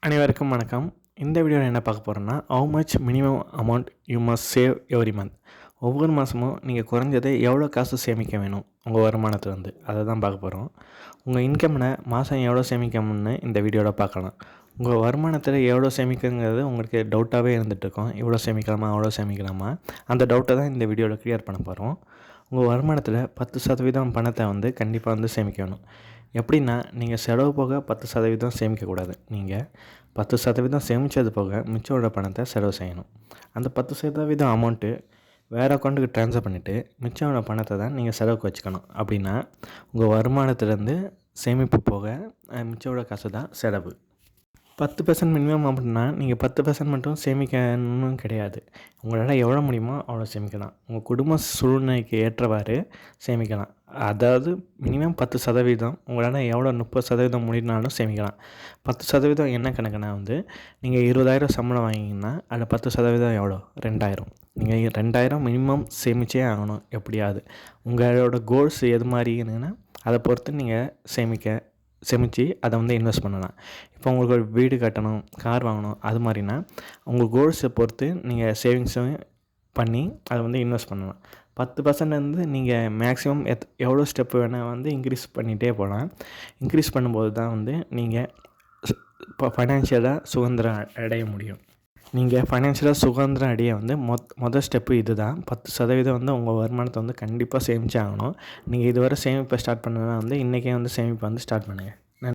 அனைவருக்கும் வணக்கம். இந்த வீடியோவில் என்ன பார்க்க போகிறோன்னா, how much minimum amount you must save every month. ஒவ்வொரு மாதமும் நீங்கள் குறைஞ்சது எவ்வளோ காசு சேமிக்க வேணும் உங்கள் வருமானத்துலேருந்து, அதை தான் பார்க்க போகிறோம். உங்கள் இன்கம்னை மாதம் எவ்வளோ சேமிக்கணும்னு இந்த வீடியோவில் பார்க்கலாம். உங்கள் வருமானத்தில் எவ்வளோ சேமிக்குங்கிறது உங்களுக்கு டவுட்டாகவே இருந்துகிட்ருக்கோம். இவ்வளோ சேமிக்கலாமா அவ்வளோ சேமிக்கலாமா, அந்த டவுட்டை தான் இந்த வீடியோவில் க்ளியர் பண்ண போகிறோம். உங்கள் வருமானத்தில் 10% பணத்தை கண்டிப்பாக சேமிக்கணும். எப்படின்னா, நீங்கள் செலவு போக 10% சேமிக்கக்கூடாது. நீங்கள் 10% சேமித்தது போக மிச்சம் உள்ள பணத்தை செலவு செய்யணும். அந்த 10% அமௌண்ட்டு வேறு அக்கௌண்ட்டுக்கு ட்ரான்ஸ்ஃபர் பண்ணிவிட்டு மிச்சம் உள்ள பணத்தை தான் நீங்கள் செலவுக்கு வச்சுக்கணும். அப்படின்னா உங்கள் வருமானத்துலேருந்து சேமிப்பு போக மிச்சம் உள்ள காசு தான் செலவு. 10% மினிமம் அப்படின்னா நீங்கள் 10% மட்டும் சேமிக்கணும்னு கிடையாது. உங்களால் எவ்வளோ முடியுமோ அவ்வளோ சேமிக்கலாம். உங்கள் குடும்ப சூழ்நிலைக்கு ஏற்றவாறு சேமிக்கலாம். அதாவது மினிமம் 10%. உங்களால் எவ்வளோ 30% முடினாலும் சேமிக்கலாம். 10% என்ன கணக்குனா நீங்கள் 20,000 சம்பளம் வாங்கிங்கன்னா அதில் 10% எவ்வளோ? 2,000. நீங்கள் 2,000 மினிமம் சேமித்தே ஆகணும் எப்படியாவது. உங்களோட கோல்ஸ் எது மாதிரிங்கன்னா அதை பொறுத்து நீங்கள் சேமித்து அதை இன்வெஸ்ட் பண்ணலாம். இப்போ உங்களுக்கு ஒரு வீடு கட்டணும், கார் வாங்கணும், அது மாதிரினா உங்கள் கோல்ஸை பொறுத்து நீங்கள் சேவிங்ஸும் பண்ணி அதை இன்வெஸ்ட் பண்ணலாம். 10% நீங்கள் மேக்ஸிமம் எவ்வளோ ஸ்டெப்பு வேணால் இன்க்ரீஸ் பண்ணிகிட்டே போகலாம். இன்க்ரீஸ் பண்ணும்போது தான் நீங்கள் இப்போ ஃபைனான்ஷியலாக சுதந்திரம் அடைய முடியும். நீங்கள் ஃபைனான்ஷியலாக சுதந்திரம் அடைய மொதல் ஸ்டெப்பு இது தான். 10% உங்கள் வருமானத்தை கண்டிப்பாக சேமிச்சு ஆகணும். நீங்கள் இதுவரை சேமிப்பை ஸ்டார்ட் பண்ணனா இன்றைக்கே சேமிப்பை ஸ்டார்ட் பண்ணுங்கள்.